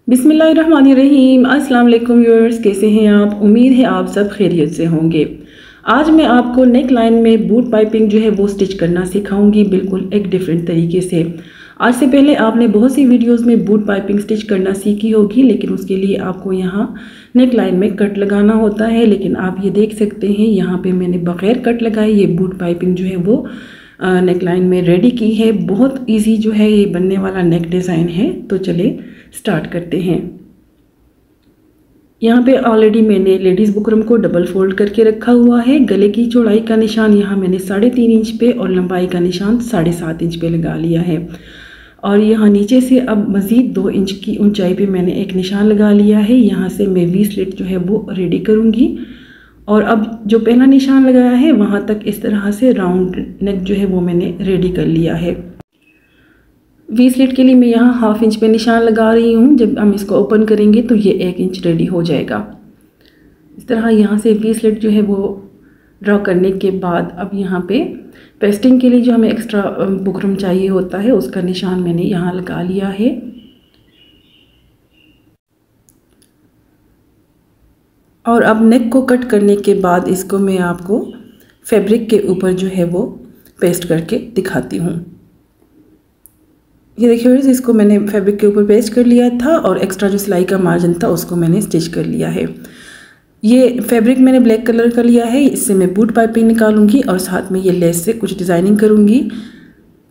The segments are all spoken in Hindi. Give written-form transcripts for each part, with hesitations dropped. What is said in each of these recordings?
बिस्मिल्लाहिर्रहमानिर्रहीम। अस्सलाम वालेकुम व्यूअर्स, कैसे हैं आप? उम्मीद है आप सब खैरियत से होंगे। आज मैं आपको नेक लाइन में बूट पाइपिंग जो है वो स्टिच करना सिखाऊंगी, बिल्कुल एक डिफरेंट तरीके से। आज से पहले आपने बहुत सी वीडियोस में बूट पाइपिंग स्टिच करना सीखी होगी, लेकिन उसके लिए आपको यहाँ नेक लाइन में कट लगाना होता है। लेकिन आप ये देख सकते हैं यहाँ पे मैंने बग़ैर कट लगाए ये बूट पाइपिंग जो है वो नेक लाइन में रेडी की है। बहुत ईजी जो है ये बनने वाला नेक डिज़ाइन है। तो चले स्टार्ट करते हैं। यहाँ पे ऑलरेडी मैंने लेडीज़ बुकरम को डबल फोल्ड करके रखा हुआ है। गले की चौड़ाई का निशान यहाँ मैंने 3.5 इंच पे और लंबाई का निशान 7.5 इंच पे लगा लिया है। और यहाँ नीचे से अब मज़ीद 2 इंच की ऊंचाई पे मैंने एक निशान लगा लिया है। यहाँ से मैं वी स्लिट जो है वो रेडी करूँगी। और अब जो पहला निशान लगाया है वहाँ तक इस तरह से राउंड नेक जो है वो मैंने रेडी कर लिया है। वी स्लिट के लिए मैं यहाँ 1/2 इंच पे निशान लगा रही हूँ। जब हम इसको ओपन करेंगे तो ये 1 इंच रेडी हो जाएगा। इस तरह यहाँ से वी स्लिट जो है वो ड्रॉ करने के बाद अब यहाँ पे पेस्टिंग के लिए जो हमें एक्स्ट्रा बुकरम चाहिए होता है उसका निशान मैंने यहाँ लगा लिया है। और अब नेक को कट करने के बाद इसको मैं आपको फैब्रिक के ऊपर जो है वो पेस्ट करके दिखाती हूँ। ये देखिए, इसको मैंने फैब्रिक के ऊपर पेस्ट कर लिया था और एक्स्ट्रा जो सिलाई का मार्जिन था उसको मैंने स्टिच कर लिया है। ये फैब्रिक मैंने ब्लैक कलर का लिया है। इससे मैं बूट पाइपिंग निकालूंगी और साथ में ये लेस से कुछ डिज़ाइनिंग करूंगी।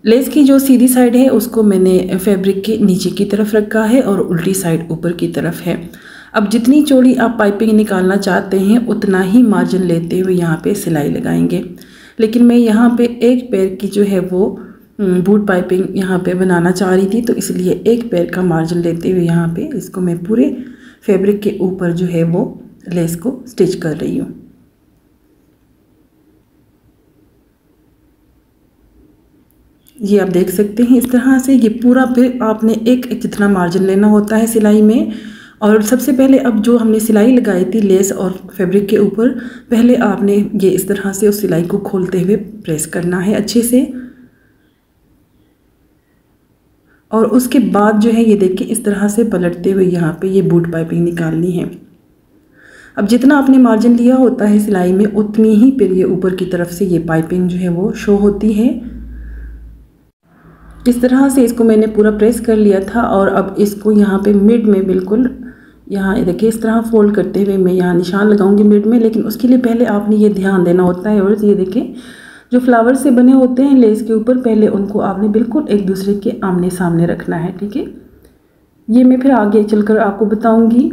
लेस की जो सीधी साइड है उसको मैंने फैब्रिक के नीचे की तरफ रखा है और उल्टी साइड ऊपर की तरफ है। अब जितनी चौड़ी आप पाइपिंग निकालना चाहते हैं उतना ही मार्जिन लेते हुए यहाँ पे सिलाई लगाएंगे। लेकिन मैं यहाँ पे एक पैर की जो है वो बूट पाइपिंग यहाँ पे बनाना चाह रही थी, तो इसलिए एक पैर का मार्जिन लेते हुए यहाँ पे इसको मैं पूरे फैब्रिक के ऊपर जो है वो लेस को स्टिच कर रही हूँ। ये आप देख सकते हैं इस तरह से ये पूरा फिर आपने एक जितना मार्जिन लेना होता है सिलाई में। और सबसे पहले अब जो हमने सिलाई लगाई थी लेस और फैब्रिक के ऊपर, पहले आपने ये इस तरह से उस सिलाई को खोलते हुए प्रेस करना है अच्छे से। और उसके बाद जो है ये देखिए इस तरह से पलटते हुए यहाँ पे ये बूट पाइपिंग निकालनी है। अब जितना आपने मार्जिन लिया होता है सिलाई में उतनी ही फिर ये ऊपर की तरफ से ये पाइपिंग जो है वो शो होती है। इस तरह से इसको मैंने पूरा प्रेस कर लिया था और अब इसको यहाँ पे मिड में बिल्कुल यहाँ देखिए इस तरह फोल्ड करते हुए मैं यहाँ निशान लगाऊंगी मिड में। लेकिन उसके लिए पहले आपने ये ध्यान देना होता है। और ये देखिए जो फ्लावर से बने होते हैं लेस के ऊपर, पहले उनको आपने बिल्कुल एक दूसरे के आमने सामने रखना है, ठीक है। ये मैं फिर आगे चलकर आपको बताऊंगी।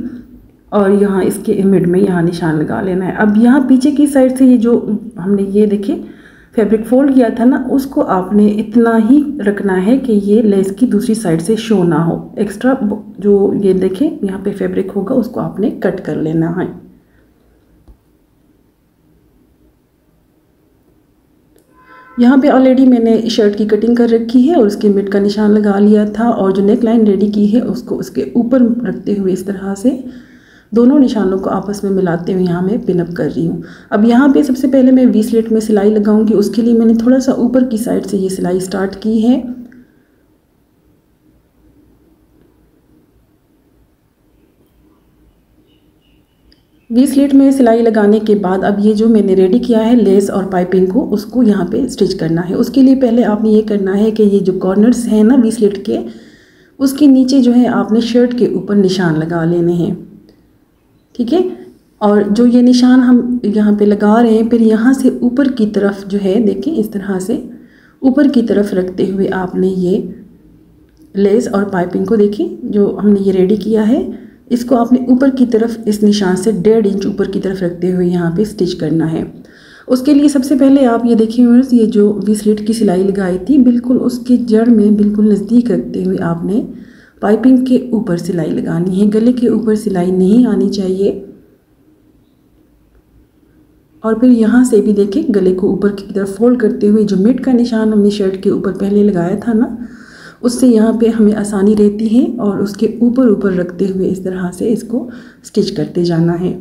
और यहाँ इसके मिड में यहाँ निशान लगा लेना है। अब यहाँ पीछे की साइड से ये जो हमने ये देखिए फैब्रिक फोल्ड किया था ना, उसको आपने इतना ही रखना है कि ये लेस की दूसरी साइड से शो ना हो। एक्स्ट्रा जो ये देखिए यहाँ पे फैब्रिक होगा उसको आपने कट कर लेना है। यहाँ पे ऑलरेडी मैंने शर्ट की कटिंग कर रखी है और उसके मिड का निशान लगा लिया था। और जो नेक लाइन रेडी की है उसको उसके ऊपर रखते हुए इस तरह से दोनों निशानों को आपस में मिलाते हुए यहाँ मैं पिन अप कर रही हूँ। अब यहाँ पे सबसे पहले मैं वी स्लिट में सिलाई लगाऊंगी। उसके लिए मैंने थोड़ा सा ऊपर की साइड से ये सिलाई स्टार्ट की है। वी स्लिट में सिलाई लगाने के बाद अब ये जो मैंने रेडी किया है लेस और पाइपिंग को, उसको यहाँ पे स्टिच करना है। उसके लिए पहले आपने ये करना है कि ये जो कॉर्नर्स हैं ना वी स्लिट के, उसके नीचे जो है आपने शर्ट के ऊपर निशान लगा लेने हैं, ठीक है। और जो ये निशान हम यहाँ पे लगा रहे हैं, फिर यहाँ से ऊपर की तरफ जो है देखिए इस तरह से ऊपर की तरफ रखते हुए आपने ये लेस और पाइपिंग को देखिए जो हमने ये रेडी किया है, इसको आपने ऊपर की तरफ इस निशान से 1.5 इंच ऊपर की तरफ रखते हुए यहाँ पे स्टिच करना है। उसके लिए सबसे पहले आप ये देखिए व्यूअर्स, ये जो वी स्लिट की सिलाई लगाई थी बिल्कुल उसकी जड़ में बिल्कुल नज़दीक रखते हुए आपने पाइपिंग के ऊपर सिलाई लगानी है। गले के ऊपर सिलाई नहीं आनी चाहिए। और फिर यहाँ से भी देखिए गले को ऊपर की तरफ फोल्ड करते हुए जो मिड का निशान हमने शर्ट के ऊपर पहले लगाया था ना, उससे यहाँ पे हमें आसानी रहती है। और उसके ऊपर ऊपर रखते हुए इस तरह से इसको स्टिच करते जाना है।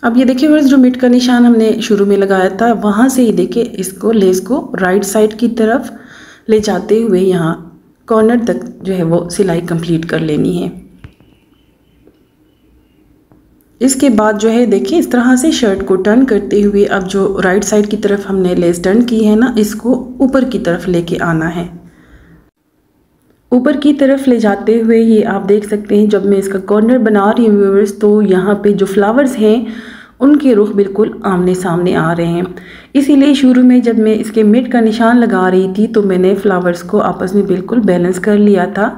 अब ये देखिए व्यूअर्स, जो मिड का निशान हमने शुरू में लगाया था वहाँ से ही देखिए इसको लेस को राइट साइड की तरफ ले जाते हुए यहाँ कॉर्नर तक जो है वो सिलाई कंप्लीट कर लेनी है। इसके बाद जो है देखिए इस तरह से शर्ट को टर्न करते हुए अब जो राइट साइड की तरफ हमने लेस टर्न की है ना, इसको ऊपर की तरफ लेके आना है। ऊपर की तरफ ले जाते हुए ये आप देख सकते हैं, जब मैं इसका कॉर्नर बना रही हूँ व्यूअर्स, तो यहाँ पे जो फ्लावर्स हैं उनके रुख बिल्कुल आमने सामने आ रहे हैं। इसीलिए शुरू में जब मैं इसके मिड का निशान लगा रही थी तो मैंने फ्लावर्स को आपस में बिल्कुल बैलेंस कर लिया था,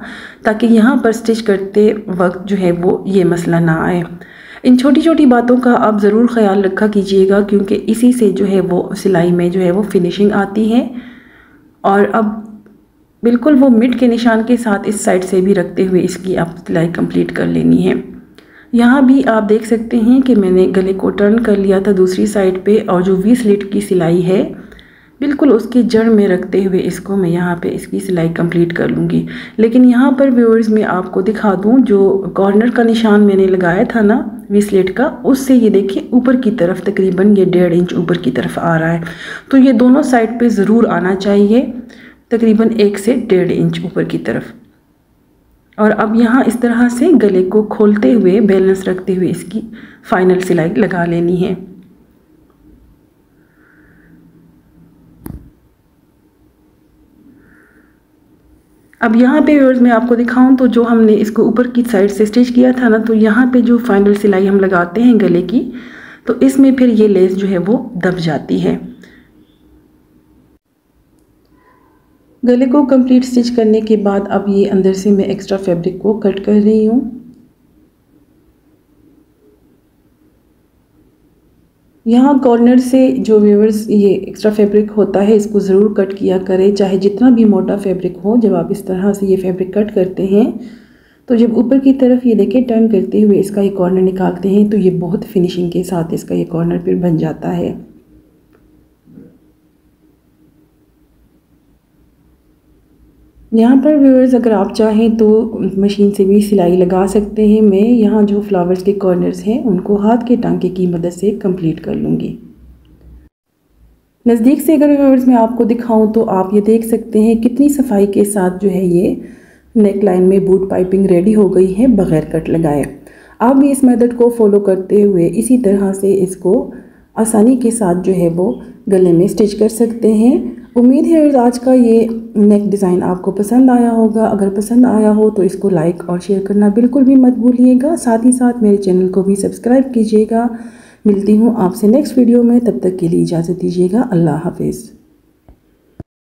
ताकि यहाँ पर स्टिच करते वक्त जो है वो ये मसला ना आए। इन छोटी छोटी बातों का आप ज़रूर ख्याल रखा कीजिएगा, क्योंकि इसी से जो है वो सिलाई में जो है वो फिनिशिंग आती है। और अब बिल्कुल वो मिड के निशान के साथ इस साइड से भी रखते हुए इसकी आप सिलाई कंप्लीट कर लेनी है। यहाँ भी आप देख सकते हैं कि मैंने गले को टर्न कर लिया था दूसरी साइड पे, और जो वी स्लिट की सिलाई है बिल्कुल उसकी जड़ में रखते हुए इसको मैं यहाँ पे इसकी सिलाई कंप्लीट कर लूँगी। लेकिन यहाँ पर व्यूअर्स मैं आपको दिखा दूँ, जो कॉर्नर का निशान मैंने लगाया था ना वी स्लिट का, उससे ये देखिए ऊपर की तरफ तकरीबन ये 1.5 इंच ऊपर की तरफ आ रहा है। तो ये दोनों साइड पे ज़रूर आना चाहिए, तकरीबन 1 से 1.5 इंच ऊपर की तरफ। और अब यहाँ इस तरह से गले को खोलते हुए बैलेंस रखते हुए इसकी फाइनल सिलाई लगा लेनी है। अब यहाँ पे व्यूअर्स मैं आपको दिखाऊं तो जो हमने इसको ऊपर की साइड से स्टिच किया था ना, तो यहाँ पे जो फाइनल सिलाई हम लगाते हैं गले की, तो इसमें फिर ये लेस जो है वो दब जाती है। गले को कंप्लीट स्टिच करने के बाद अब ये अंदर से मैं एक्स्ट्रा फैब्रिक को कट कर रही हूँ। यहाँ कॉर्नर से जो व्यूअर्स ये एक्स्ट्रा फैब्रिक होता है इसको ज़रूर कट किया करें, चाहे जितना भी मोटा फैब्रिक हो। जब आप इस तरह से ये फैब्रिक कट करते हैं तो जब ऊपर की तरफ ये देखें टर्न करते हुए इसका ये कॉर्नर निकालते हैं तो ये बहुत फिनिशिंग के साथ इसका ये कॉर्नर फिर बन जाता है। यहाँ पर व्यूअर्स अगर आप चाहें तो मशीन से भी सिलाई लगा सकते हैं। मैं यहाँ जो फ्लावर्स के कॉर्नर्स हैं उनको हाथ के टांके की मदद से कंप्लीट कर लूँगी। नज़दीक से अगर व्यूअर्स मैं आपको दिखाऊं तो आप ये देख सकते हैं कितनी सफाई के साथ जो है ये नेक लाइन में बूट पाइपिंग रेडी हो गई है बग़ैर कट लगाए। आप भी इस मेथड को फॉलो करते हुए इसी तरह से इसको आसानी के साथ जो है वो गले में स्टिच कर सकते हैं। उम्मीद है आज का ये नेक डिज़ाइन आपको पसंद आया होगा। अगर पसंद आया हो तो इसको लाइक और शेयर करना बिल्कुल भी मत भूलिएगा। साथ ही साथ मेरे चैनल को भी सब्सक्राइब कीजिएगा। मिलती हूँ आपसे नेक्स्ट वीडियो में, तब तक के लिए इजाज़त दीजिएगा। अल्लाह हाफिज़।